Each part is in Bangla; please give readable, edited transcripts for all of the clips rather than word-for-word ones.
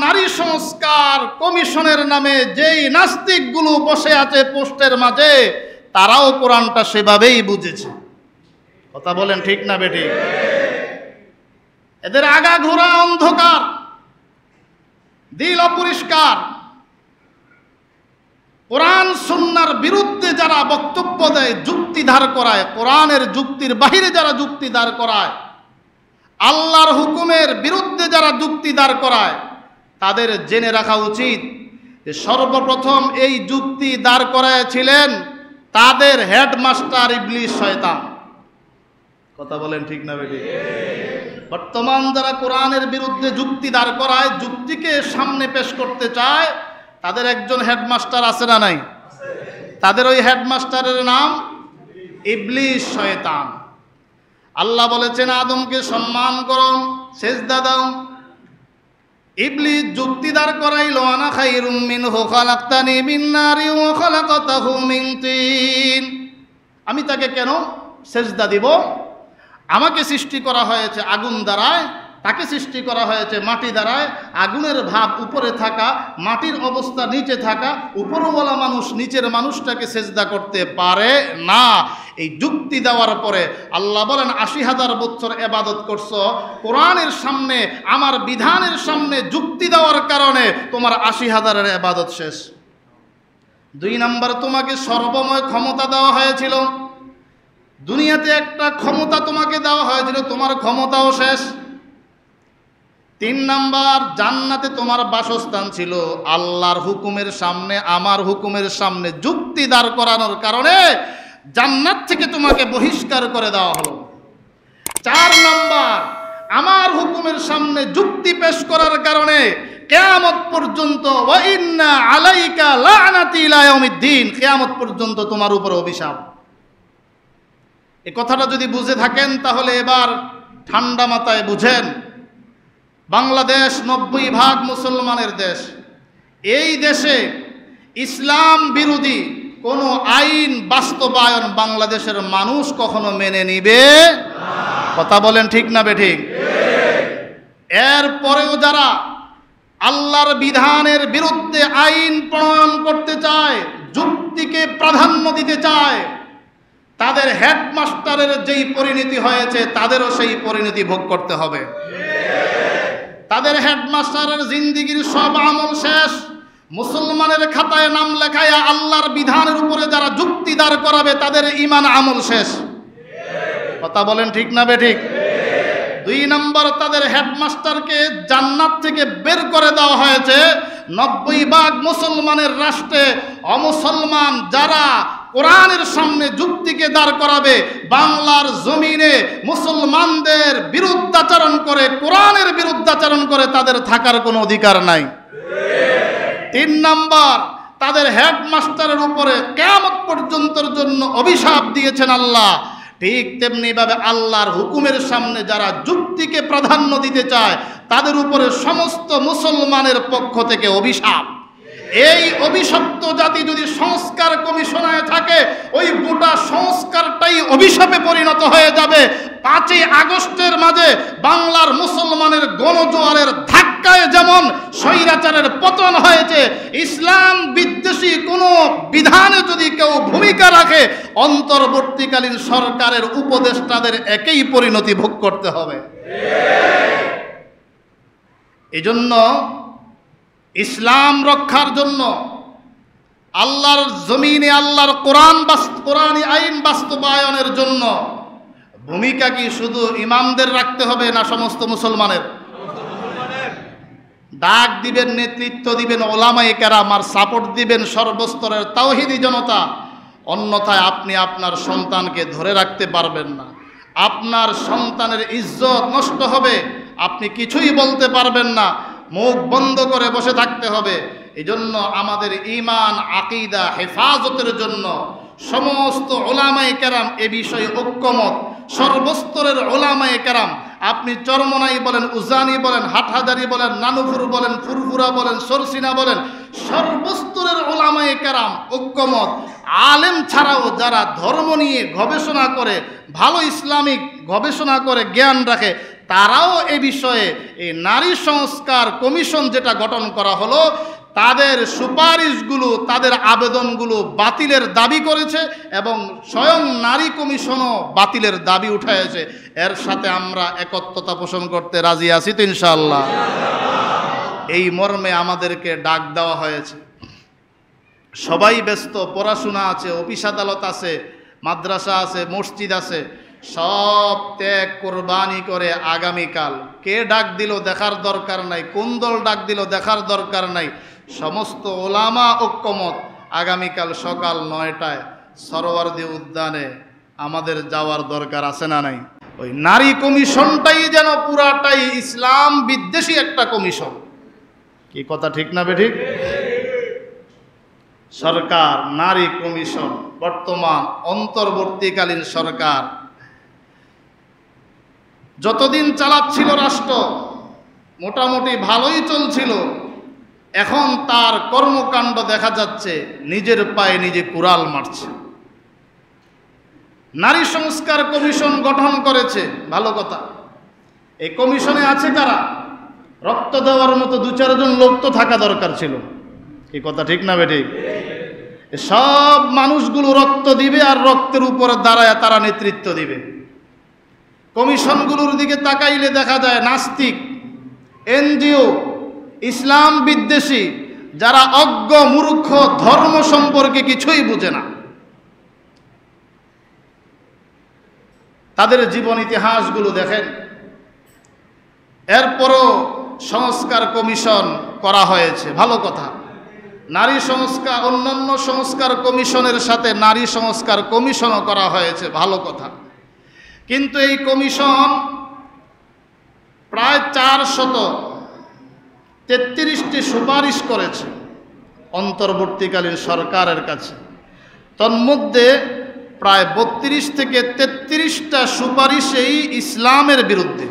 নারী সংস্কার কমিশনের নামে যেই নাস্তিকগুলো বসে আছে পোস্টের মাঝে, তারাও কোরআনটা সেভাবেই বুঝেছে। কথা বলেন ঠিক না বেঠিক? এদের আগা ঘোরা অন্ধকার, দিল অপরিষ্কার। কোরআন সুন্নাহর বিরুদ্ধে যারা বক্তব্য দেয়, যুক্তি দাঁড় করায়, কোরআনের যুক্তির বাহিরে যারা যুক্তি দাঁড় করায়, আল্লাহর হুকুমের বিরুদ্ধে যারা যুক্তি দাঁড় করায়, তাদের জেনে রাখা উচিত যে সর্বপ্রথম এই যুক্তি দাঁড় করাইছিলেন তাদের হেডমাস্টার ইবলিস শয়তান। কথা বলেন ঠিক না বেটি? বর্তমান যারা কোরআনের বিরুদ্ধে যুক্তি দাঁড় করায়, যুক্তিকে সামনে পেশ করতে চায়, তাদের একজন হেডমাস্টার আছে না নাই? তাদের ওই হেডমাস্টারের নাম ইবলিস শয়তান। আল্লাহ বলেছেন আদমকে সম্মান করো, সেজদা দাও। ইবলিস যুক্তি দাঁড় করাইল, আনা খায়রুম মিনহু খালাকতানি মিন নারি ওয়া খালাকতাহু মিন তিন। আমি তাকে কেন সেজদা দিব? আমাকে সৃষ্টি করা হয়েছে আগুন দ্বারায়, তাকে সৃষ্টি করা হয়েছে মাটি দ্বারায়। আগুনের ভাব উপরে থাকা, মাটির অবস্থা নিচে থাকা, উপরওয়ালা মানুষ নিচের মানুষটাকে সেজদা করতে পারে না। এই যুক্তি দেওয়ার পরে আল্লাহ বলেন ৮০,০০০ বছর ইবাদত করছো, কোরআনের সামনে, আমার বিধানের সামনে যুক্তি দেওয়ার কারণে তোমার ৮০,০০০-এর ইবাদত শেষ। ২ নম্বর, তোমাকে সর্বময় ক্ষমতা দেওয়া হয়েছিল, দুনিয়াতে একটা ক্ষমতা তোমাকে দেওয়া হয়েছিল, তোমার ক্ষমতাও শেষ। ৩ নম্বর, জান্নাতে তোমার বাসস্থান ছিল, আল্লাহর হুকুমের সামনে, আমার হুকুমের সামনে যুক্তি দাঁড় করানোর কারণে জান্নাত থেকে তোমাকে বহিষ্কার করে দেওয়া হলো। ৪ নম্বর, আমার হুকুমের সামনে যুক্তি পেশ করার কারণে কিয়ামত পর্যন্ত, ওয়া ইন্না আলাইকা লা'নাতি ইলা ইয়াউমিদ্দিন, কিয়ামত পর্যন্ত তোমার উপর অভিশাপ। এই কথাটা যদি বুঝে থাকেন তাহলে এবার ঠান্ডা মাথায় বুঝেন, বাংলাদেশ ৯০% মুসলমানের দেশ। এই দেশে ইসলাম বিরোধী কোনো আইন বাস্তবায়ন বাংলাদেশের মানুষ কখনো মেনে নিবে না। কথা বলেন ঠিক না বেঠিক? এরপরেও যারা আল্লাহর বিধানের বিরুদ্ধে আইন প্রণয়ন করতে চায়, যুক্তিকে প্রাধান্য দিতে চায়, তাদের হেডমাস্টারের যেই পরিণতি হয়েছে তাদেরও সেই পরিণতি ভোগ করতে হবে। তাদের হেডমাস্টারের জিন্দিগির সব আমল শেষ। মুসলমানের খাতায় নাম লেখায়া আল্লাহর বিধানের উপরে যারা যুক্তি দাঁড় করাবে তাদের ঈমান আমল শেষ। কথা বলেন ঠিক না বেঠিক? ২ নম্বর, তাদের হেডমাস্টারকে জান্নাত থেকে বের করে দেওয়া হয়েছে। ৯০% মুসলমানের রাষ্ট্রে অমুসলমান যারা কোরআনের সামনে যুক্তিকে দাঁড় করাবে, বাংলার জমিনে মুসলমানদের বিরুদ্ধাচরণ করে, কোরআনের বিরুদ্ধাচরণ করে, তাদের থাকার কোনো অধিকার নাই। ৩ নম্বর, তাদের হেডমাস্টারের উপরে কিয়ামত পর্যন্তের জন্য অভিশাপ দিয়েছেন আল্লাহ। ঠিক তেমনিভাবে আল্লাহর হুকুমের সামনে যারা যুক্তিকে প্রাধান্য দিতে চায় তাদের উপরে সমস্ত মুসলমানের পক্ষ থেকে অভিশাপ। এই অভিশপ্ত জাতি যদি সংস্কার কমিশনে থাকে, ওই গোটা সংস্কারটাই অভিশাপে পরিণত হয়ে যাবে। ৫ই আগস্টের মাঝে বাংলার মুসলমানের গণজোয়ারের ধাক্কায় যেমন স্বৈরাচারের পতন হয়েছে, ইসলাম বিদ্বেষী কোনো বিধানে যদি কেউ ভূমিকা রাখে, অন্তর্বর্তীকালীন সরকারের উপদেষ্টাদের একই পরিণতি ভোগ করতে হবে। এজন্য ইসলাম রক্ষার জন্য, আল্লাহর জমিনে আল্লাহর কোরআনী আইন বাস্তবায়নের জন্য ভূমিকা কি শুধু ইমামদের রাখতে হবে না সমস্ত মুসলমানের? ডাক দিবেন, নেতৃত্ব দিবেন ওলামায়ে কেরাম, আর সাপোর্ট দিবেন সর্বস্তরের তাওহীদি জনতা। অন্যথায় আপনি আপনার সন্তানকে ধরে রাখতে পারবেন না, আপনার সন্তানের ইজ্জত নষ্ট হবে, আপনি কিছুই বলতে পারবেন না, মুখ বন্ধ করে বসে থাকতে হবে। এজন্য আমাদের ঈমান আকীদা হেফাজতের জন্য সমস্ত ওলামায়ে কেরাম এ বিষয়ে ঐক্যমত। সর্বস্তরের ওলামায়ে কেরাম, আপনি চরমনাই বলেন, উজানি বলেন, হাটহাজারি বলেন, নানুপুর বলেন, ফুরফুরা বলেন, সরসিনা বলেন, সর্বস্তরের ওলামায়ে কেরাম ঐক্যমত। আলেম ছাড়াও যারা ধর্ম নিয়ে গবেষণা করে, ভালো ইসলামিক গবেষণা করে জ্ঞান রাখে, তারাও এ বিষয়ে এই নারী সংস্কার কমিশন যেটা গঠন করা হলো, তাদের সুপারিশগুলো, তাদের আবেদনগুলো বাতিলের দাবি করেছে এবং স্বয়ং নারী কমিশনও বাতিলের দাবি উঠাইছে। এর সাথে আমরা একত্রতা পোষণ করতে রাজি আছি তো ইনশাআল্লাহ। এই মর্মে আমাদেরকে ডাক দেওয়া হয়েছে। সবাই ব্যস্ত, পড়াশোনা আছে, অফিস আদালত আছে, মাদ্রাসা আছে, মসজিদ আছে, সব ত্যাগ কোরবানি করে আগামীকাল কে ডাক দিল দেখার দরকার নাই, কোন দল ডাক দিল দেখার দরকার নাই, সমস্ত ওলামা ঐক্যমত আগামীকাল সকাল 9টায় সরোয়ার্দী উদ্যানে আমাদের যাওয়ার দরকার আছে না নাই? ওই নারী কমিশনটাই যেন পুরাটাই ইসলাম বিদ্বেষী একটা কমিশন। কি কথা ঠিক না বেঠিক? সরকার নারী কমিশন, বর্তমান অন্তর্বর্তীকালীন সরকার যতদিন চালাচ্ছিল রাষ্ট্র মোটামুটি ভালোই চলছিল। এখন তার কর্মকাণ্ড দেখা যাচ্ছে নিজের পায়ে নিজে কুড়াল মারছে। নারী সংস্কার কমিশন গঠন করেছে, ভালো কথা। এই কমিশনে আছে কারা? রক্ত দেওয়ার মতো 2-4 জন লোক তো থাকা দরকার ছিল। কি কথা ঠিক না বেঠিক? সব মানুষগুলো রক্ত দিবে আর রক্তের উপরে দাঁড়ায় তারা নেতৃত্ব দিবে। কমিশনগুলোর দিকে তাকাইলে দেখা যায় নাস্তিক, এনজিও, ইসলাম বিদ্বেষী, যারা অজ্ঞ মূর্খ, ধর্ম সম্পর্কে কিছুই বুঝে না। তাদের জীবন ইতিহাসগুলো দেখেন। এরপরও সংস্কার কমিশন করা হয়েছে, ভালো কথা। নারী সংস্কার, অন্যান্য সংস্কার কমিশনের সাথে নারী সংস্কার কমিশনও করা হয়েছে, ভালো কথা। কিন্তু এই কমিশন প্রায় 433টি সুপারিশ করেছে অন্তর্বর্তীকালীন সরকারের কাছে। তন্মধ্যে প্রায় 32 থেকে 33টা সুপারিশেই ইসলামের বিরুদ্ধে,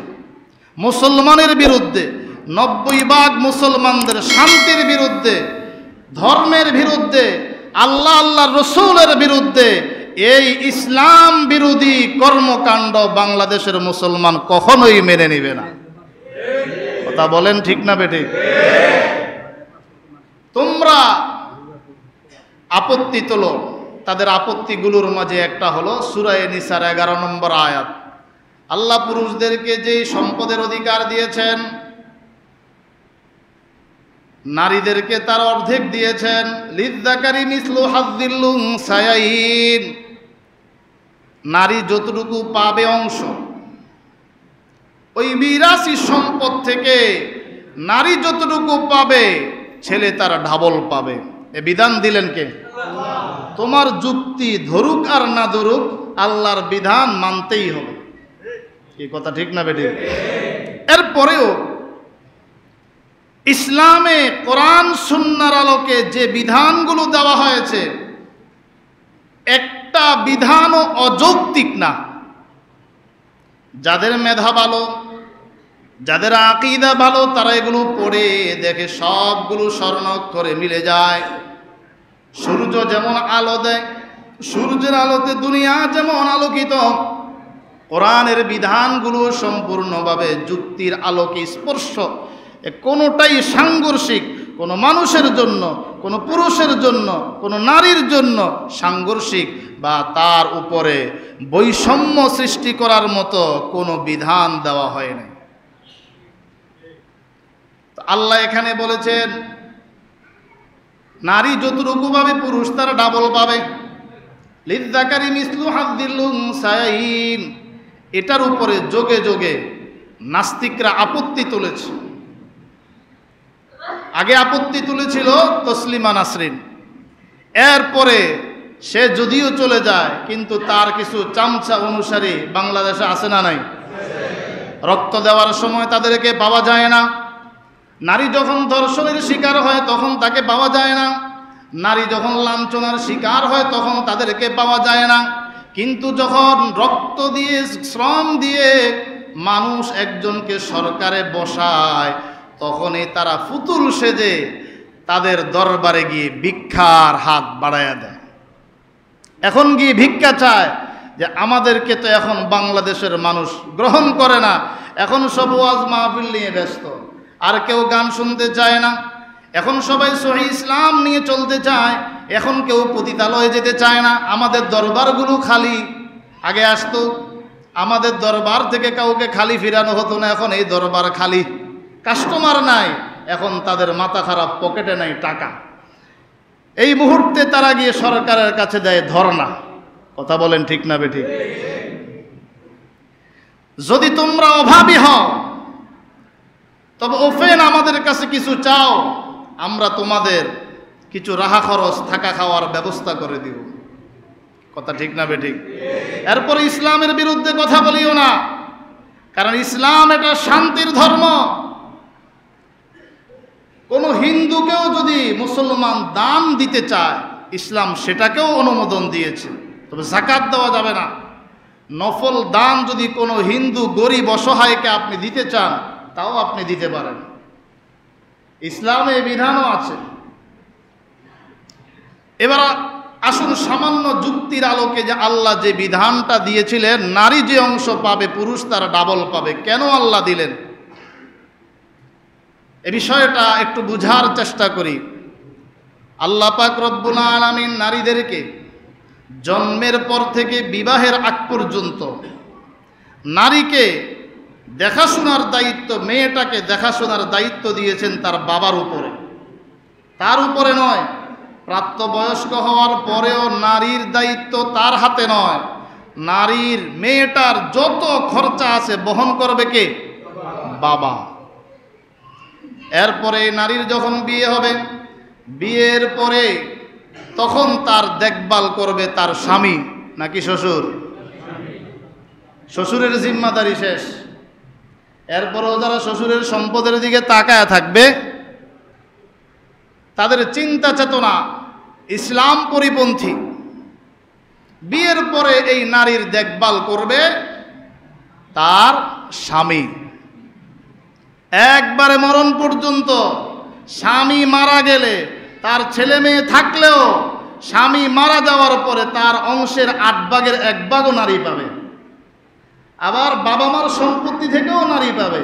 মুসলমানের বিরুদ্ধে, 90% মুসলমানদের শান্তির বিরুদ্ধে, ধর্মের বিরুদ্ধে, আল্লাহ রসুলের বিরুদ্ধে। এই ইসলাম বিরোধী কর্মকাণ্ড বাংলাদেশের মুসলমান কখনোই মেনে নিবে না। কথা বলেন ঠিক না বেঠিক? তোমরা আপত্তি তোলো। তাদের আপত্তিগুলোর মাঝে একটা হলো সূরা নিসার 11 নম্বর আয়াত। আল্লাহ পুরুষদেরকে যে সম্পদের অধিকার দিয়েছেন, নারীদেরকে তার অর্ধেক দিয়েছেন। লিযযাকারি মিসলু হাযযিল উনসায়াইন, নারী যতটুকু পাবে অংশ, ওই মিরাসি সম্পদ থেকে নারী যতটুকু পাবে ছেলে তার ডাবল পাবে। এ বিধান দিলেন কে? তোমার যুক্তি ধরুক আর না ধরুক, আল্লাহর বিধান মানতেই হবে। কি কথা ঠিক না বেঠিক? এরপরেও ইসলামে কোরআন সুন্নাহর আলোকে যে বিধানগুলো দেওয়া হয়েছে, একটা বিধানও অযৌক্তিক না। যাদের মেধা ভালো, যাদের আকীদা ভালো, তারা এগুলো পড়ে দেখে সবগুলো স্বর্ণাক্ষরে মিলে যায়। সূর্য যেমন আলো দেয়, সূর্যের আলোতে দুনিয়া যেমন আলোকিত, কোরআনের বিধানগুলো সম্পূর্ণভাবে যুক্তির আলোকে স্পর্শ। কোনোটাই সাংঘর্ষিক, কোনো মানুষের জন্য, কোনো পুরুষের জন্য, কোনো নারীর জন্য সাংঘর্ষিক বা তার উপরে বৈষম্য সৃষ্টি করার মতো কোনো বিধান দেওয়া হয়নি। আল্লাহ এখানে বলেছেন নারী যতটুকু পাবে পুরুষ তার ডাবল পাবে। লিযযাকারি মিসলু হাযযিল উনসায়াইন, এটার উপরে যোগে যোগে নাস্তিকরা আপত্তি তুলেছে। আগে আপত্তি তুলেছিল তসলিমা নাসরিন, এরপরে সে যদিও চলে যায় কিন্তু তার কিছু চামচা অনুসারী বাংলাদেশে আছে না নাই? রক্ত দেওয়ার সময় তাদেরকে পাওয়া যায় না। নারী যখন ধর্ষণের শিকার হয় তখন তাকে পাওয়া যায় না। নারী যখন লাঞ্ছনার শিকার হয় তখন তাদেরকে পাওয়া যায় না। কিন্তু যখন রক্ত দিয়ে, শ্রম দিয়ে মানুষ একজনকে সরকারে বসায়, তখনই তারা ফুতুল সেজে তাদের দরবারে গিয়ে ভিক্ষার হাত বাড়াইয়া দেয়। এখন গিয়ে ভিক্ষা চায় যে আমাদেরকে তো এখন বাংলাদেশের মানুষ গ্রহণ করে না, এখন সব ওয়াজ মাহফিল নিয়ে ব্যস্ত, আর কেউ গান শুনতে চায় না। এখন সবাই সহিহ ইসলাম নিয়ে চলতে চায়, এখন কেউ পতিতালয়ে যেতে চায় না। আমাদের দরবারগুলো খালি, আগে আসতো আমাদের দরবার থেকে কাউকে খালি ফিরানো হতো না, এখন এই দরবার খালি, কাস্টমার নাই। এখন তাদের মাথা খারাপ, পকেটে নাই টাকা। এই মুহূর্তে তারা গিয়ে সরকারের কাছে দেয় ধর্ণা। কথা বলেন ঠিক না বেঠিক? যদি তোমরা অভাবী হও তবে ওফেন আমাদের কাছে কিছু চাও, আমরা তোমাদের কিছু রাহা খরচ থাকা খাওয়ার ব্যবস্থা করে দিব। কথা ঠিক না বেঠিক? এরপরে ইসলামের বিরুদ্ধে কথা বলিও না, কারণ ইসলাম এটা শান্তির ধর্ম। কোনো হিন্দুকেও যদি মুসলমান দান দিতে চায়, ইসলাম সেটাকেও অনুমোদন দিয়েছে, তবে যাকাত দেওয়া যাবে না। নফল দান যদি কোনো হিন্দু গরিব অসহায়কে আপনি দিতে চান, তাও আপনি দিতে পারেন, ইসলামে এই বিধানও আছে। এবার আসুন সামান্য যুক্তির আলোকে যে আল্লাহ যে বিধানটা দিয়েছিলেন, নারী যে অংশ পাবে পুরুষ তার ডাবল পাবে, কেন আল্লাহ দিলেন এ বিষয়টা একটু বুঝার চেষ্টা করি। আল্লাহ পাক রব্বুল আলামিন নারীদেরকে জন্মের পর থেকে বিবাহের আগ পর্যন্ত নারীকে দেখাশোনার দায়িত্ব, মেয়েটাকে দেখাশোনার দায়িত্ব দিয়েছেন তার বাবার উপরে, তার উপরে নয়। প্রাপ্তবয়স্ক হওয়ার পরেও নারীর দায়িত্ব তার হাতে নয়, নারীর মেয়েটার যত খরচা আছে বহন করবে কে? বাবা। এরপরে নারীর যখন বিয়ে হবে, বিয়ের পরে তখন তার দেখভাল করবে তার স্বামী নাকি শ্বশুর? শ্বশুরের জিম্মাদারি শেষ। এরপরেও যারা শ্বশুরের সম্পদের দিকে তাকায় থাকবে, তাদের চিন্তা চেতনা ইসলাম পরিপন্থী। বিয়ের পরে এই নারীর দেখভাল করবে তার স্বামী, একবারে মরণ পর্যন্ত। স্বামী মারা গেলে, তার ছেলে মেয়ে থাকলেও স্বামী মারা যাওয়ার পরে তার অংশের 8 ভাগের 1 ভাগও নারী পাবে। আবার বাবা মার সম্পত্তি থেকেও নারী পাবে।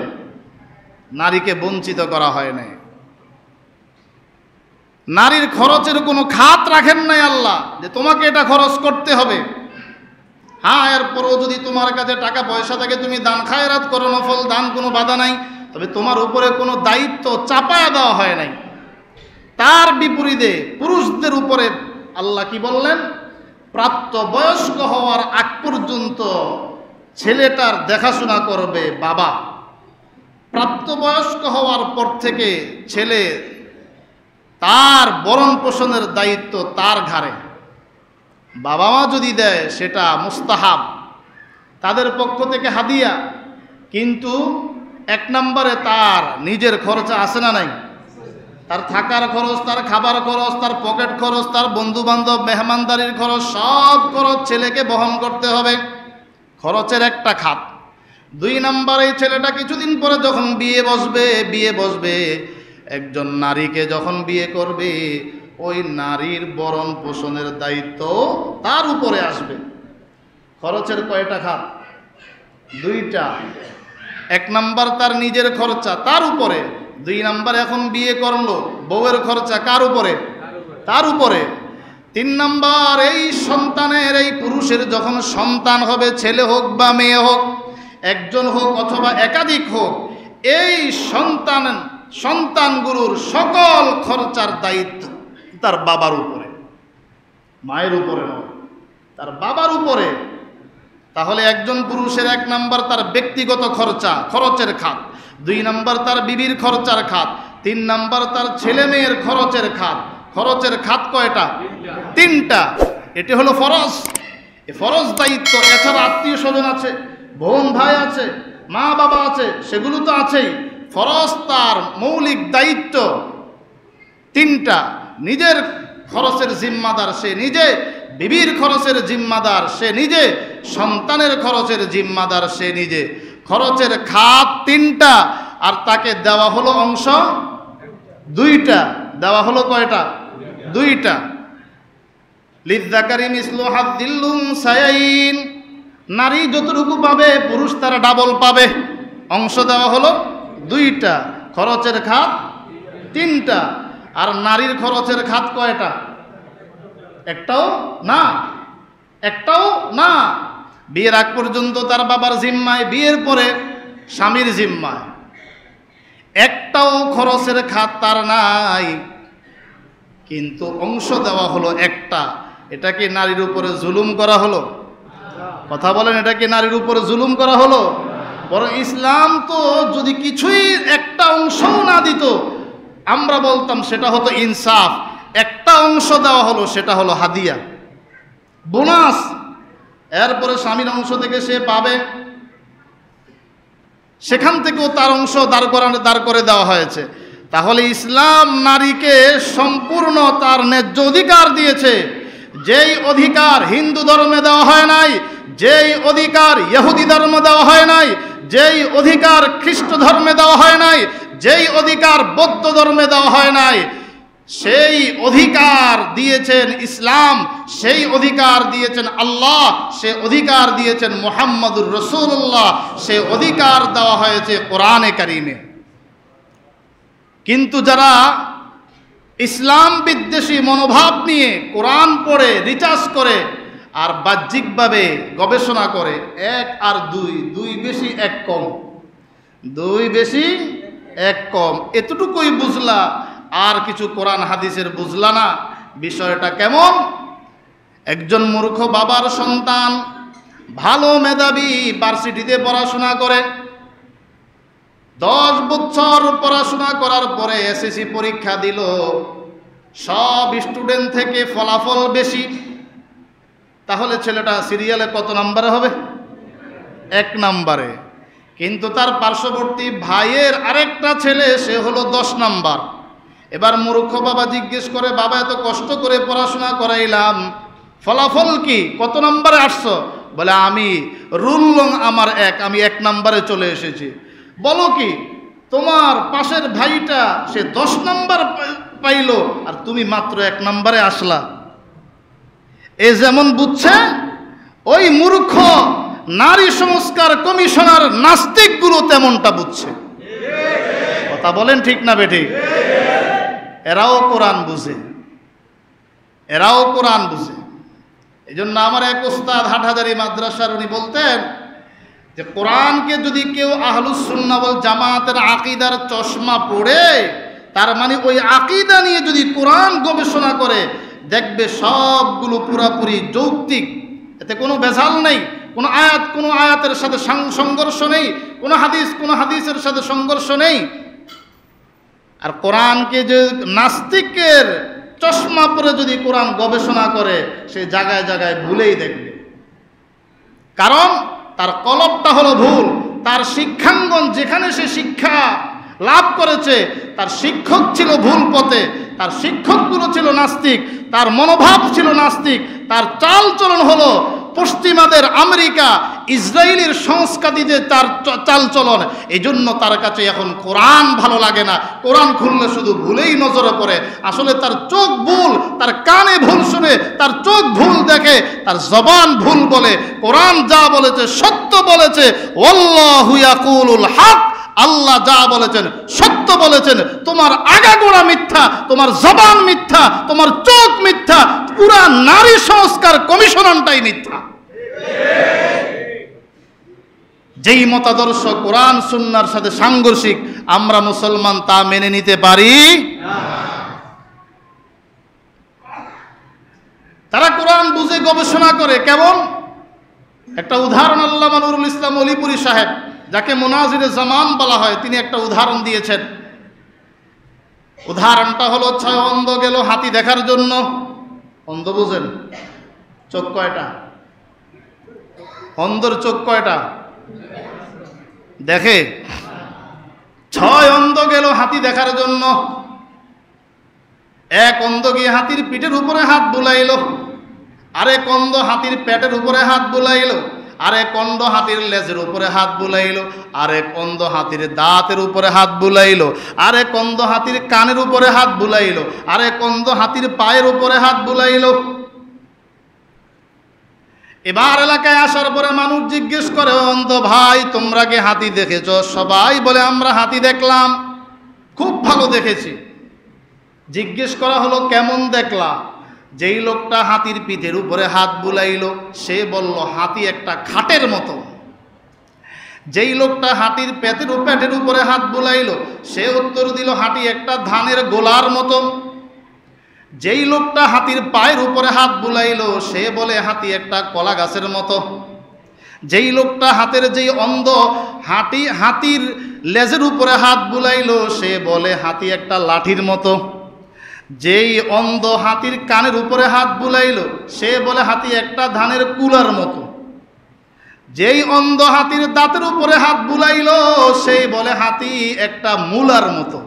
নারীকে বঞ্চিত করা হয় নাই। নারীর খরচের কোনো খাত রাখেন নাই আল্লাহ যে তোমাকে এটা খরচ করতে হবে। হ্যাঁ, এরপরও যদি তোমার কাছে টাকা পয়সা থাকে, তুমি দান খায়রাত করো, নফল দান, কোনো বাধা নাই, তবে তোমার উপরে কোনো দায়িত্ব চাপায়া দেওয়া হয় নাই। তার বিপরীতে পুরুষদের উপরে আল্লাহ কি বললেন? প্রাপ্তবয়স্ক হওয়ার আগ পর্যন্ত ছেলেটার দেখাশোনা করবে বাবা। প্রাপ্তবয়স্ক হওয়ার পর থেকে ছেলে, তার ভরণ পোষণের দায়িত্ব তার ঘাড়ে। বাবা মা যদি দেয় সেটা মুস্তাহাব, তাদের পক্ষ থেকে হাদিয়া, কিন্তু 1 নম্বরে তার নিজের খরচা আছে না নাই? তার থাকার খরচ, তার খাবার খরচ, তার পকেট খরচ, তার বন্ধু বান্ধব মেহমানদারির খরচ, সব খরচ ছেলেকে বহন করতে হবে। খরচের একটা খাত। 2 নম্বরে ছেলেটা কিছুদিন পরে যখন বিয়ে বসবে, একজন নারীকে যখন বিয়ে করবে, ওই নারীর ভরণ পোষণের দায়িত্ব তার উপরে আসবে। খরচের কয়টা খাত? 2টা। 1 নম্বর তার নিজের খরচা তার উপরে, 2 নম্বর এখন বিয়ে করলো, বউয়ের খরচা কার উপরে? তার উপরে। 3 নম্বর এই সন্তানের, এই পুরুষের যখন সন্তান হবে, ছেলে হোক বা মেয়ে হোক, একজন হোক অথবা একাধিক হোক, এই সন্তানগুলোর সকল খরচার দায়িত্ব তার বাবার উপরে, মায়ের উপরে নয়, তার বাবার উপরে। তাহলে একজন পুরুষের 1 নম্বর তার ব্যক্তিগত খরচের খাত, 2 নম্বর তার বিবির খরচার খাত, 3 নম্বর তার ছেলে মেয়ের খরচের খাত। খরচের খাত কয়টা? 3টা। এটি হলো ফরজ। এই ফরজ দায়িত্ব, এছাড়া আত্মীয় স্বজন আছে, বোন ভাই আছে, মা বাবা আছে, সেগুলো তো আছেই। ফরজ তার মৌলিক দায়িত্ব 3টা। নিজের খরচের জিম্মাদার সে নিজে, বিবির খরচের জিম্মাদার সে নিজে, সন্তানের খরচের জিম্মাদার সে নিজে। খরচের খাত 3টা, আর তাকে দেওয়া হলো অংশ 2টা। দেওয়া হলো কয়টা? 2টা। লিযযাকারি মিসলু হাযযিল উনসায়াইন। নারী যতটুকু পাবে পুরুষ তার ডাবল পাবে। অংশ দেওয়া হলো 2টা, খরচের খাত 3টা। আর নারীর খরচের খাত কয়টা? একটাও না, একটাও না। বিয়ের আগ পর্যন্ত তার বাবার জিম্মায়, বিয়ের পরে স্বামীর জিম্মায়, একটাও খরচের খাত তার নাই, কিন্তু অংশ দেওয়া হলো একটা। এটা কি নারীর উপরে জুলুম করা হলো? কথা বলেন, এটা কি নারীর উপরে জুলুম করা হলো? বরং ইসলাম তো যদি কিছুই একটা অংশও না দিত, আমরা বলতাম সেটা হতো ইনসাফ। একটা অংশ দেওয়া হলো, সেটা হলো হাদিয়া, বোনাস। এরপরে স্বামীর অংশ থেকে সে পাবে, সেখান থেকেও তার অংশ দাঁড় করে দেওয়া হয়েছে। তাহলে ইসলাম নারীকে সম্পূর্ণ তার ন্যায্য অধিকার দিয়েছে। যেই অধিকার হিন্দু ধর্মে দেওয়া হয় নাই, যেই অধিকার ইহুদি ধর্মে দেওয়া হয় নাই, যেই অধিকার খ্রিস্ট ধর্মে দেওয়া হয় নাই, যেই অধিকার বৌদ্ধ ধর্মে দেওয়া হয় নাই, সেই অধিকার দিয়েছেন ইসলাম, সেই অধিকার দিয়েছেন আল্লাহ, সেই অধিকার দিয়েছেন মুহাম্মদুর রাসূলুল্লাহ, সেই অধিকার দেওয়া হয়েছে কোরআনে কারিমে। কিন্তু যারা ইসলাম বিদ্বেষী মনোভাব নিয়ে কোরআন পড়ে রিসার্চ করে আর বাহ্যিকভাবে গবেষণা করে, 1 আর 2, 2 বেশি 1 কম, 2 বেশি 1 কম, এতটুকুই বুঝলা, আর কিছু কোরআন হাদিসের বুঝলা না। বিষয়টা কেমন? একজন মূর্খ বাবার সন্তান, ভালো মেধাবী, ভার্সিটিতে পড়াশোনা করে, 10 বছর পড়াশোনা করার পরে এসএসসি পরীক্ষা দিল, সব স্টুডেন্ট থেকে ফলাফল বেশি। তাহলে ছেলেটা সিরিয়ালে কত নম্বরে হবে? 1 নম্বরে। কিন্তু তার পার্শ্ববর্তী ভাইয়ের আরেকটা ছেলে, সে হলো 10 নম্বর। এবার মূর্খ বাবা জিজ্ঞেস করে, বাবা এত কষ্ট করে পড়াশোনা করাইলাম, ফলাফল কি, কত নম্বরে আসছো? বলে আমি রুল আমার 1, আমি 1 নম্বরে চলে এসেছি। বলো কি, তোমার পাশের ভাইটা সে 10 নম্বর পাইল আর তুমি মাত্র 1 নম্বরে আসলা। এ যেমন বুঝছে, ওই মূর্খ নারী সংস্কার কমিশনার নাস্তিকগুলো তেমনটা বুঝছে। কথা বলেন ঠিক না বেঠিক? এরাও কোরআন বুঝে, এরাও কোরআন বুঝে। এই জন্য আমার এক ওস্তাদ হাটহাজারী মাদ্রাসার, উনি বলতেন যে কোরআনকে যদি কেউ আহলুস সুন্নাহ ওয়াল জামাতের আকীদার চশমা পড়ে, তার মানে ওই আকীদা নিয়ে যদি কোরআন গবেষণা করে, দেখবে সবগুলো পুরাপুরি যৌক্তিক, এতে কোনো ভেজাল নেই, কোনো আয়াতের সাথে সংঘর্ষ নেই, কোনো হাদিসের সাথে সংঘর্ষ নেই। আর কোরআনকে যে নাস্তিকের চশমা পরে যদি কোরআন গবেষণা করে, সে জায়গায় জায়গায় ভুলেই দেখবে। কারণ তার কলবটা হলো ভুল, তার শিক্ষাঙ্গন যেখানে সে শিক্ষা লাভ করেছে, তার শিক্ষক ছিল ভুল পথে, তার শিক্ষকগুলো ছিল নাস্তিক, তার মনোভাব ছিল নাস্তিক, তার চাল চলন হলো পশ্চিমাদের, আমেরিকা, ইসরায়েলের সংস্কৃতিতে তার চাল চলন। এই জন্য তার কাছে এখন কোরআন ভালো লাগে না। কোরআন খুললে শুধু ভুলেই নজরে পড়ে। আসলে তার চোখ ভুল, তার কানে ভুল শুনে, তার চোখ ভুল দেখে, তার জবান ভুল বলে। কোরআন যা বলেছে সত্য বলেছে, ওয়াল্লাহু ইয়াকুলুল হক, আল্লাহ যা বলেছেন সত্য বলেছেন। তোমার আগাগোড়া মিথ্যা, তোমার জবান মিথ্যা, তোমার চোখ মিথ্যা, পুরা নারী সংস্কার কমিশনটাই মিথ্যা। যেই মতাদর্শ কোরআন সুন্নাহর সাথে সাংঘর্ষিক, আমরা মুসলমান তা মেনে নিতে পারি না। তারা কোরআন বুঝে গবেষণা করে। কেমন? একটা উদাহরণ আল্লামা নুরুল ইসলাম অলিপুরি সাহেব, যাকে মুনাজিরে জামান বলা হয়, তিনি একটা উদাহরণ দিয়েছেন। উদাহরণটা হলো, 6 অন্ধ গেল হাতি দেখার জন্য। অন্ধ বুঝেন? চোখ কয়টা? অন্ধর চোখ কয়টা? দেখে। 6 অন্ধ গেল হাতি দেখার জন্য। এক অন্ধ গিয়ে হাতির পিঠের উপরে হাত বুলাইল, আরেক অন্ধ হাতির পেটের উপরে হাত বুলাইল, আরেক অন্ধ হাতির লেজের উপরে হাত বুলাইল, আরেক অন্ধ হাতির দাঁতের উপরে হাত বুলাইল, আরেক অন্ধ হাতির কানের উপরে হাত বুলাইল, আরেক অন্ধ হাতির পায়ের উপরে হাত বুলাইল। এবার এলাকায় আসার পরে মানুষ জিজ্ঞেস করে, অন্ধ ভাই তোমরা কি হাতি দেখেছো? সবাই বলে আমরা হাতি দেখলাম, খুব ভালো দেখেছি। জিজ্ঞেস করা হলো কেমন দেখলা? যেই লোকটা হাতির পিঠের উপরে হাত বুলাইল সে বলল হাতি একটা খাটের মতো। যেই লোকটা হাতির পেটের উপরে হাত বুলাইল সে উত্তর দিল হাতি একটা ধানের গোলার মতো। যেই লোকটা হাতির পায়ের উপরে হাত বুলাইল সে বলে হাতি একটা কলা গাছের মতো। যেই লোকটা যেই অন্ধ হাতির লেজের উপরে হাত বুলাইল সে বলে হাতি একটা লাঠির মতো। যেই অন্ধ হাতির কানের উপরে হাত বুলাইল সে বলে হাতি একটা ধানের কুলার মতো। যেই অন্ধ হাতির দাঁতের উপরে হাত বুলাইল সেই বলে হাতি একটা মূলার মতো।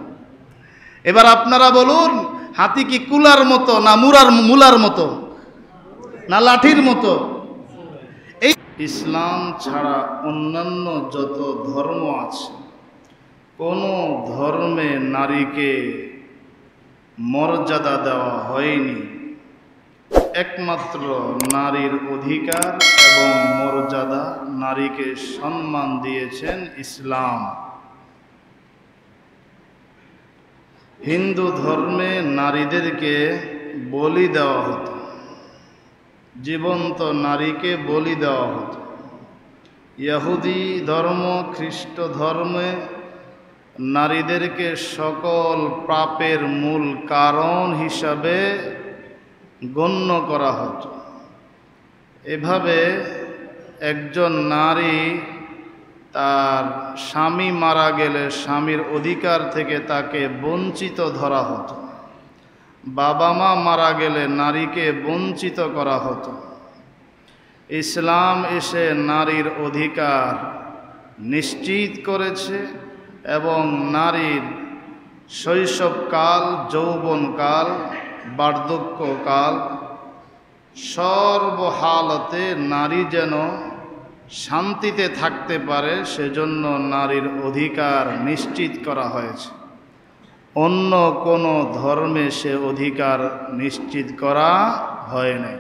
এবার আপনারা বলুন, হাতি কি কুলার মতো না মূলার মতো না লাঠির মতো? এই ইসলাম ছাড়া অন্যান্য যত ধর্ম আছে কোন ধর্মে নারীকে মর্যাদা দেওয়া হয়নি। একমাত্র নারীর অধিকার এবং মর্যাদা, নারীকে সম্মান দিয়েছেন ইসলাম। হিন্দু ধর্মে নারীদেরকে বলি দেওয়া হতো, জীবন্ত নারীকে বলি দেওয়া হতো। ইহুদি ধর্ম, খ্রিস্ট ধর্মে নারীদেরকে সকল পাপের মূল কারণ হিসাবে গণ্য করা হতো। এভাবে একজন নারী তার স্বামী মারা গেলে স্বামীর অধিকার থেকে তাকে বঞ্চিত ধরা হতো। বাবা মা মারা গেলে নারীকে বঞ্চিত করা হতো। ইসলাম এসে নারীর অধিকার নিশ্চিত করেছে এবং নারীর শৈশবকাল, যৌবনকাল, বার্ধক্যকাল সর্বহালতে নারী যেন শান্তিতে থাকতে পারে সেজন্য নারীর অধিকার নিশ্চিত করা হয়েছে। অন্য কোনো ধর্মে সে অধিকার নিশ্চিত করা হয় নাই।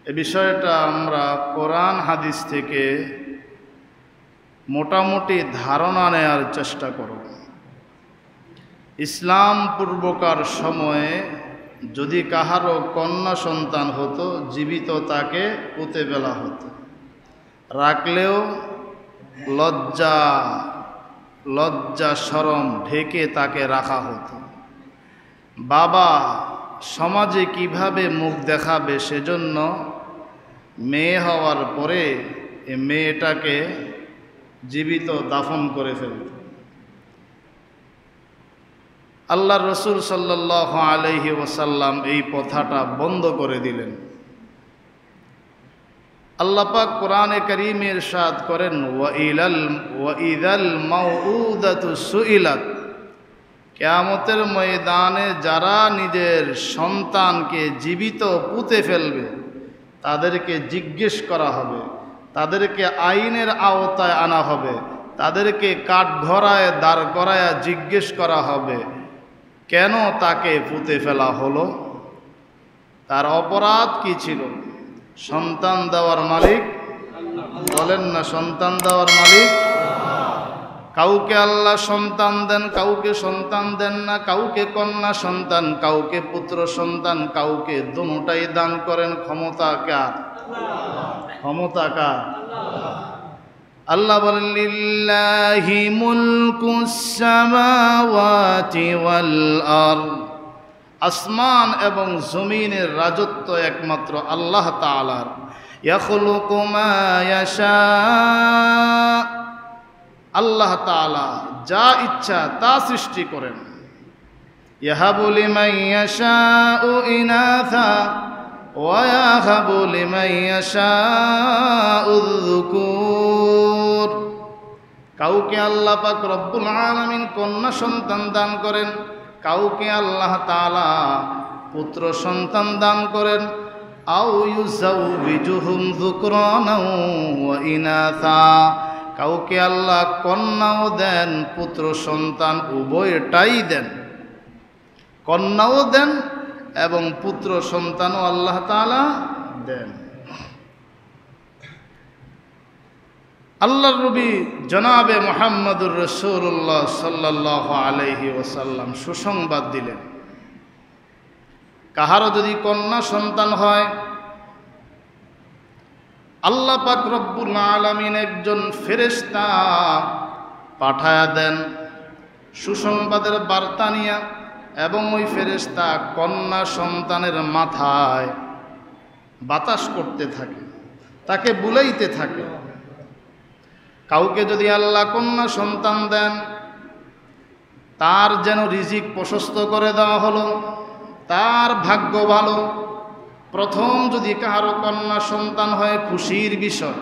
এ বিষয়টা আমরা কোরআন হাদিস থেকে মোটামুটি ধারণা নেয়ার চেষ্টা করব। ইসলাম পূর্বকার সময়ে যদি কাহারও কন্যা সন্তান হতো জীবিত তাকে পুঁতে ফেলা হতো, রাখলেও লজ্জা শরম ঢেকে তাকে রাখা হতো। বাবা সমাজে কিভাবে মুখ দেখাবে সেজন্য মেয়ে হওয়ার পরে এ মেয়েটাকে জীবিত দাফন করে ফেলত। আল্লাহ রসুল সাল্লাল্লাহু আলাইহি ওয়াসাল্লাম এই প্রথাটা বন্ধ করে দিলেন। আল্লাহ পাক কোরআনে কারীমে ইরশাদ করেন, ওয়া ইযাল মাউউদাতু সুইলাত, কিয়ামতের ময়দানে যারা নিজের সন্তানকে জীবিত পুঁতে ফেলবে তাদেরকে জিজ্ঞেস করা হবে, তাদেরকে আইনের আওতায় আনা হবে, তাদেরকে কাঠগড়ায় দাঁড় করায়া জিজ্ঞেস করা হবে কেন তাকে পুঁতে ফেলা হলো, তার অপরাধ কি ছিল। সন্তান দেওয়ার মালিক বলেন না, সন্তান দেওয়ার মালিক। কাউকে আল্লাহ সন্তান দেন, কাউকে সন্তান দেন না, কাউকে কন্যা সন্তান, কাউকে পুত্র সন্তান, কাউকে দুটোটাই দান করেন। ক্ষমতা কার? ক্ষমতা কার? আল্লাহ বলেন, লিল্লাহি মুলকুস সামাওয়াতি ওয়াল আরদ, আসমান এবং জমিনের রাজত্ব একমাত্র আল্লাহ তাআলার। ইয়াখলুকু মা ইয়াশা, আল্লাহ তাআলা যা ইচ্ছা তা সৃষ্টি করেন। ইয়াহাবু লিমান ইয়াশাউ ইনাথা ওয়া ইয়াহাবু লিমান ইয়াশাউ যুকুর, কাউকে আল্লাহ পাক রব্বুল আলামিন কন্যা সন্তান দান করেন, কাউকে আল্লাহ তাআলা পুত্র সন্তান দান করেন। আও ইউযাউবিজুহুম যুকরানা ওয়া ইনাথা, কাউকে আল্লাহ কন্যাও দেন পুত্র সন্তান উভয়টাই দেন, কন্যাও দেন এবং পুত্র সন্তানও আল্লাহ তাআলা দেন। আল্লাহর নবী জনাবে মুহাম্মদুর রাসূলুল্লাহ সাল্লাল্লাহু আলাইহি ওয়াসাল্লাম সুসংবাদ দিলেন, কাহারও যদি কন্যা সন্তান হয়, আল্লাহ পাক রব্বুল আলামিন একজন ফেরেশতা পাঠায়া দেন সুসংবাদের বার্তা নিয়া, এবং ওই ফেরেশতা কন্যা সন্তানের মাথায় বাতাস করতে থাকে, তাকে বুলাইতে থাকে। কাউকে যদি আল্লাহ কন্যা সন্তান দেন, তার যেন রিজিক প্রশস্ত করে দেওয়া হলো, তার ভাগ্য ভালো। প্রথম যদি কাহারো কন্যা সন্তান হয় খুশির বিষয়।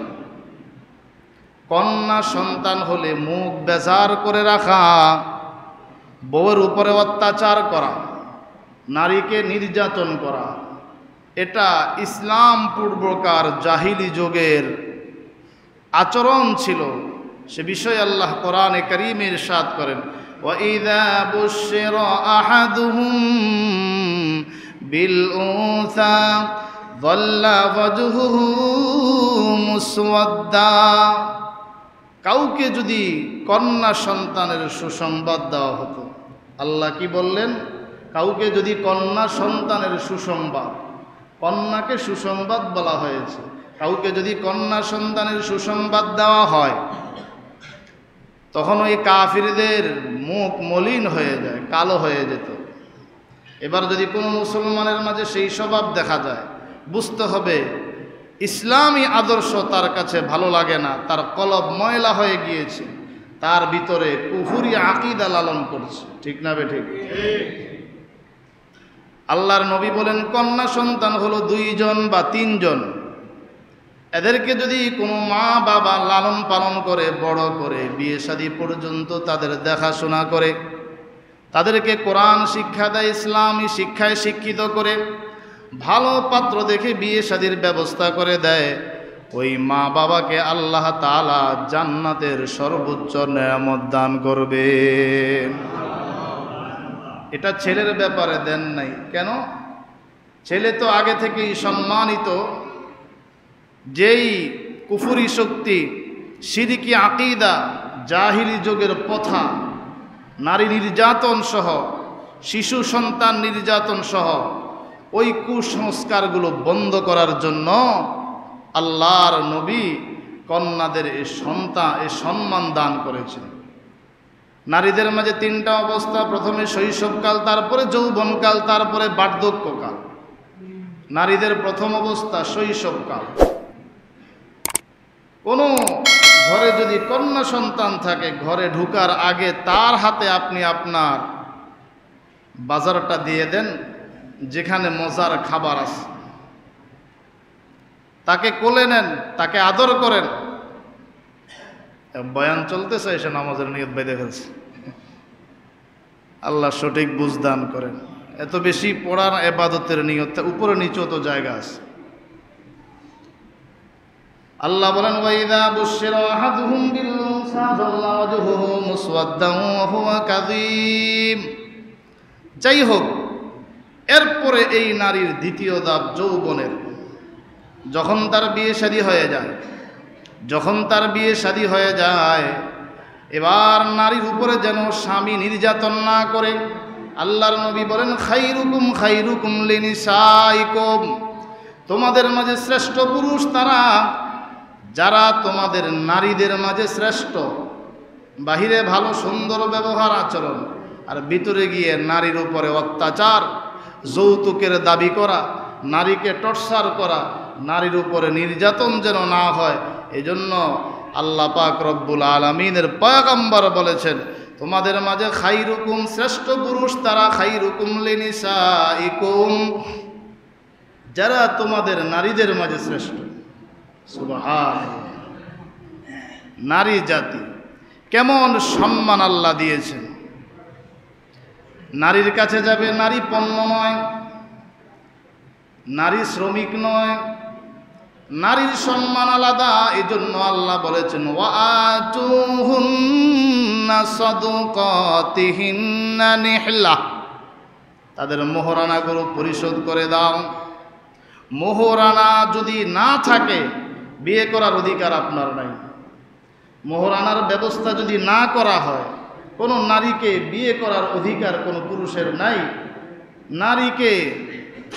কন্যা সন্তান হলে মুখ বেজার করে রাখা, বউয়ের উপরে অত্যাচার করা, নারীকে নির্যাতন করা, এটা ইসলাম পূর্বকার জাহিলি যুগের আচরণ ছিল। সে বিষয়ে আল্লাহ কোরআনে কারীমে ইরশাদ করেন, وَإِذَا بُشِّرَ أَحَدُهُم بِالْأُنثَى ظَلَّ وَجْهُهُ مُسْوَدًّا। কাউকে যদি কন্যা সন্তানের সুসংবাদ দেওয়া হতো, আল্লাহ কি বললেন? কাউকে যদি কন্যা সন্তানের সুসংবাদ, কন্যাকে সুসংবাদ বলা হয়েছে, কাউকে যদি কন্যা সন্তানের সুসংবাদ দেওয়া হয়, তখন ওই কাফিরদের মুখ মলিন হয়ে যায়, কালো হয়ে যেত। এবার যদি কোনো মুসলমানের মাঝে সেই স্বভাব দেখা যায়, বুঝতে হবে ইসলামী আদর্শ তার কাছে ভালো লাগে না, তার কলব ময়লা হয়ে গিয়েছে, তার ভিতরে কুফরি আকীদা লালন করছে। ঠিক না বেঠিক? আল্লাহর নবী বলেন, কন্যা সন্তান হলো 2 জন বা 3 জন। এদেরকে যদি কোনো মা বাবা লালন পালন করে, বড় করে, বিয়ে শাদী পর্যন্ত তাদের দেখাশোনা করে, তাদেরকে কোরআন শিক্ষা দেয়, ইসলামী শিক্ষায় শিক্ষিত করে, ভালো পাত্র দেখে বিয়ে শাদীর ব্যবস্থা করে দেয়, ওই মা বাবাকে আল্লাহ তাআলা জান্নাতের সর্বোচ্চ নেয়ামত দান করবে। এটা ছেলের ব্যাপারে দেন নাই কেন? ছেলে তো আগে থেকেই সম্মানিত। যেই কুফরি শক্তি, শিরকি আকীদা, জাহিলি যুগের প্রথা, নারী নির্যাতন সহ, শিশু সন্তান নির্যাতন সহ ওই কুসংস্কারগুলো বন্ধ করার জন্য আল্লাহর নবী কন্যাদের এই সম্মান দান করেছেন। নারীদের মাঝে 3টা অবস্থা, প্রথমে শৈশবকাল, তারপরে যৌবনকাল, তারপরে বার্ধক্যকাল। নারীদের প্রথম অবস্থা শৈশবকাল। কোনো ঘরে যদি কন্যা সন্তান থাকে, ঘরে ঢুকার আগে তার হাতে আপনি আপনার বাজারটা দিয়ে দেন, যেখানে মজার খাবার আছে, তাকে কোলে নেন, তাকে আদর করেন। বয়ান চলতেছে, এসে নামাজের নিয়ত বেঁধে ফেলছে। আল্লাহ সঠিক বুঝ দান করেন। এত বেশি পড়ার ইবাদতের নিয়ত, উপরে নিচে তো জায়গা আছে। আল্লাহ বলেন, ওয়াইদা বুশিরা আহাদুহুম বিল উনসা যাল্লা ওয়াজহুহু মুসওয়াদ্দান ওয়া হুয়া কাযীম। যাই হোক, এরপরে এই নারীর দ্বিতীয় ধাপ যৌবনের। যখন তার বিয়ে শাদী হয়ে যায়, এবার নারীর উপরে যেন স্বামী নির্যাতন না করে। আল্লাহর নবী বলেন, খাইরুকুম খাইরুকুম লিনিসাইকুম। তোমাদের মাঝে শ্রেষ্ঠ পুরুষ তারা যারা তোমাদের নারীদের মাঝে শ্রেষ্ঠ। বাহিরে ভালো সুন্দর ব্যবহার আচরণ, আর ভিতরে গিয়ে নারীর উপরে অত্যাচার, যৌতুকের দাবি করা, নারীকে টর্চার করা, নারীর উপরে নির্যাতন যেন না হয়। এজন্য আল্লাহ পাক রব্বুল আলামিনের পয়গম্বর বলেছেন, তোমাদের মাঝে খাইরুকুম, শ্রেষ্ঠ পুরুষ তারা, খাইরুকুম লিনিসাইকুম, যারা তোমাদের নারীদের মাঝে শ্রেষ্ঠ। সুবহানাল্লাহ। নারী জাতি কেমন সম্মান আল্লাহ দিয়েছেন। নারীর কাছে যাবে, নারী পণ্য নয়, নারী শ্রমিক নয়, নারীর সম্মান আলাদা। এই জন্য আল্লাহ বলেছেন, ওয়াতুহুন্না সাদকাতিহিন্না নিহলা, তাদের মোহরানাগুলো পরিশোধ করে দাও। মোহরানা যদি না থাকে, বিয়ে করার অধিকার আপনার নাই। মোহর আনার ব্যবস্থা যদি না করা হয়, কোনো নারীকে বিয়ে করার অধিকার কোনো পুরুষের নাই, নারীকে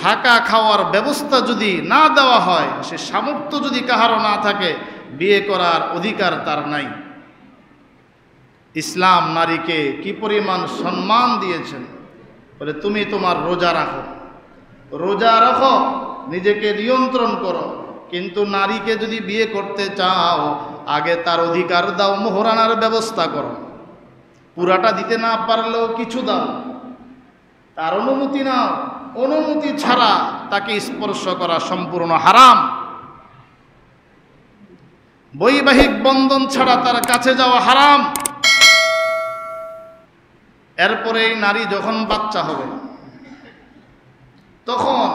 থাকা খাওয়ার ব্যবস্থা যদি না দেওয়া হয়, সে সামর্থ্য যদি কাহারও না থাকে, বিয়ে করার অধিকার তার নাই। ইসলাম নারীকে কি পরিমাণ সম্মান দিয়েছেন, বলে তুমি তোমার রোজা রাখো, রোজা রাখো, নিজেকে নিয়ন্ত্রণ করো, কিন্তু নারীকে যদি বিয়ে করতে চাও আগে তার অধিকার দাও, মোহরানার ব্যবস্থা করো। পুরাটা দিতে না পারলেও কিছু দাও, তার অনুমতি নাও, অনুমতি ছাড়া তাকে স্পর্শ করা সম্পূর্ণ হারাম। বৈবাহিক বন্ধন ছাড়া তার কাছে যাওয়া হারাম। এরপরে নারী যখন বাচ্চা হবে, তখন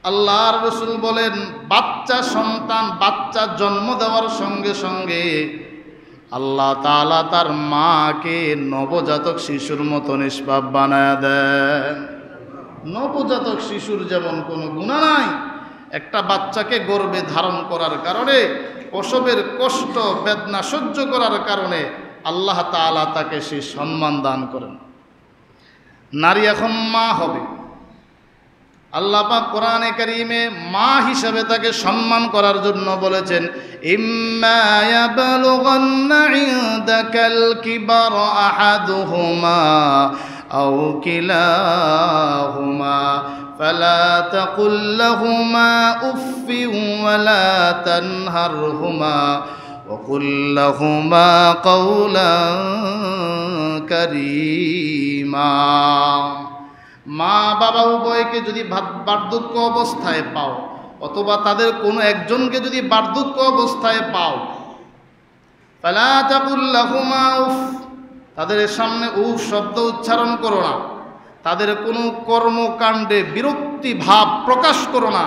আল্লাহর রাসূল বলেন, বাচ্চা সন্তান বাচ্চা জন্ম দেওয়ার সঙ্গে সঙ্গে আল্লাহ তাআলা তার মাকে নবজাতক শিশুর মতো নিষ্পাপ বানায় দেন। নবজাতক শিশুর যেমন কোনো গুনাহ নাই, একটা বাচ্চাকে গর্ভে ধারণ করার কারণে, প্রসবের কষ্ট বেদনা সহ্য করার কারণে আল্লাহ তাআলা তাকে সেই সম্মান দান করেন। নারী এখন মা হবে, আল্লাহ পাক কোরআনে কারীমে মা হিসাবে তাকে সম্মান করার জন্য বলেছেন, ইম্মা ইয়াবলুগান্না ইনদাকাল কিবারা আহাদুহুমা আও কিলাহুমা ফালা তাকুল লাহুমা উফফিন ওয়ালা তানহারহুমা وقل لهما قولا كريما। মা বাবা উভয়কে যদি বার্ধক্য অবস্থায় পাও, অথবা তাদের কোনো একজনকে যদি বার্ধক্য অবস্থায় পাও, ফালা তাকুল লাহুমা উফ, তাদের সামনে উফ শব্দ উচ্চারণ করো না, তাদের কোনো কর্মকাণ্ডে বিরক্তি ভাব প্রকাশ করো না,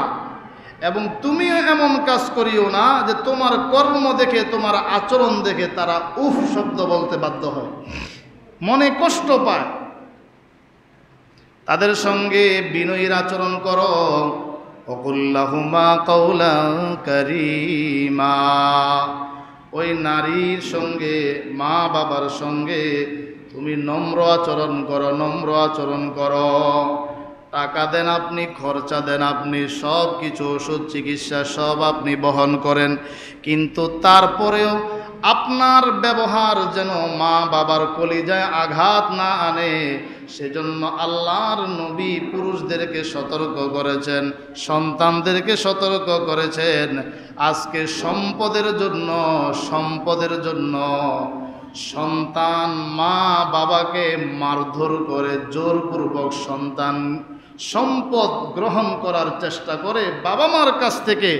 এবং তুমিও এমন কাজ করিও না যে তোমার কর্ম দেখে, তোমার আচরণ দেখে তারা উফ শব্দ বলতে বাধ্য হয়, মনে কষ্ট পায়। তাদের সঙ্গে বিনয়ীর আচরণ করো। ওয়াকুল লাহুমা কাওলান কারীমা, ওই নারীর সঙ্গে, মা বাবার সঙ্গে তুমি নম্র আচরণ করো, নম্র আচরণ করো। টাকা দেন আপনি, খরচা দেন আপনি, সব কিছু ওষুধ চিকিৎসা সব আপনি বহন করেন, কিন্তু তারপরেও আপনার ব্যবহার যেন মা বাবার কলিজায় আঘাত না আনে, সেজন্য আল্লাহর নবী পুরুষদেরকে সতর্ক করেছেন, সন্তানদেরকে সতর্ক করেছেন। আজকে সম্পদের জন্য সন্তান মা বাবাকে মারধর করে জোরপূর্বক সন্তান সম্পদ গ্রহণ করার চেষ্টা করে বাবা মার কাছ থেকে,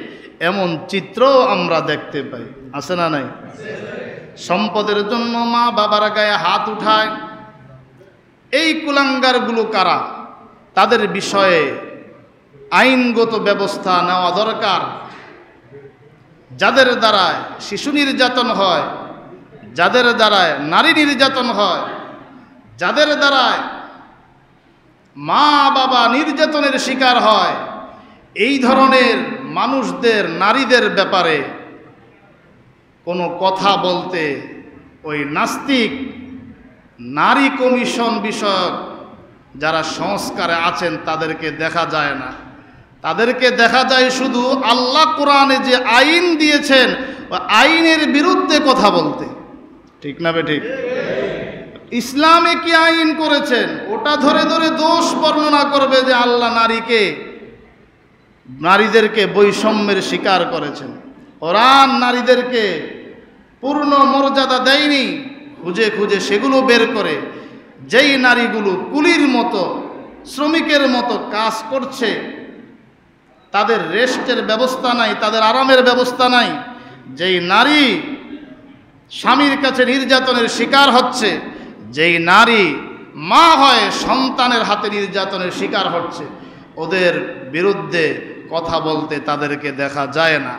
এমন চিত্র আমরা দেখতে পাই, আছে না নাই? সম্পদের জন্য মা বাবার গায়ে হাত উঠায়। এই কুলাঙ্গারগুলো কারা? তাদের বিষয়ে আইনগত ব্যবস্থা নেওয়া দরকার। যাদের দ্বারায় শিশু নির্যাতন হয়, যাদের দ্বারায় নারী নির্যাতন হয়, যাদের দ্বারায় মা বাবা নির্যাতনের শিকার হয়, এই ধরনের মানুষদের, নারীদের ব্যাপারে কোনো কথা বলতে ওই নাস্তিক নারী কমিশন বিষয়ক যারা সংস্কারে আছেন তাদেরকে দেখা যায় না। তাদেরকে দেখা যায় শুধু আল্লাহ কোরআনে যে আইন দিয়েছেন ওই আইনের বিরুদ্ধে কথা বলতে। ঠিক না বেঠিক? ইসলামে কি আইন করেছেন ওটা ধরে ধরে দোষ বর্ণনা করবে যে আল্লাহ নারীদেরকে বৈষম্যের শিকার করেছেন, কোরআন নারীদেরকে পূর্ণ মর্যাদা দেয়নি। খুঁজে খুঁজে সেগুলো বের করে, যেই নারীগুলো কুলির মতো, শ্রমিকের মতো কাজ করছে, তাদের রেস্টের ব্যবস্থা নাই, তাদের আরামের ব্যবস্থা নাই, যেই নারী স্বামীর কাছে নির্যাতনের শিকার হচ্ছে, যেই নারী মা হয় সন্তানের হাতে নির্যাতনের শিকার হচ্ছে, ওদের বিরুদ্ধে কথা বলতে তাদেরকে দেখা যায় না।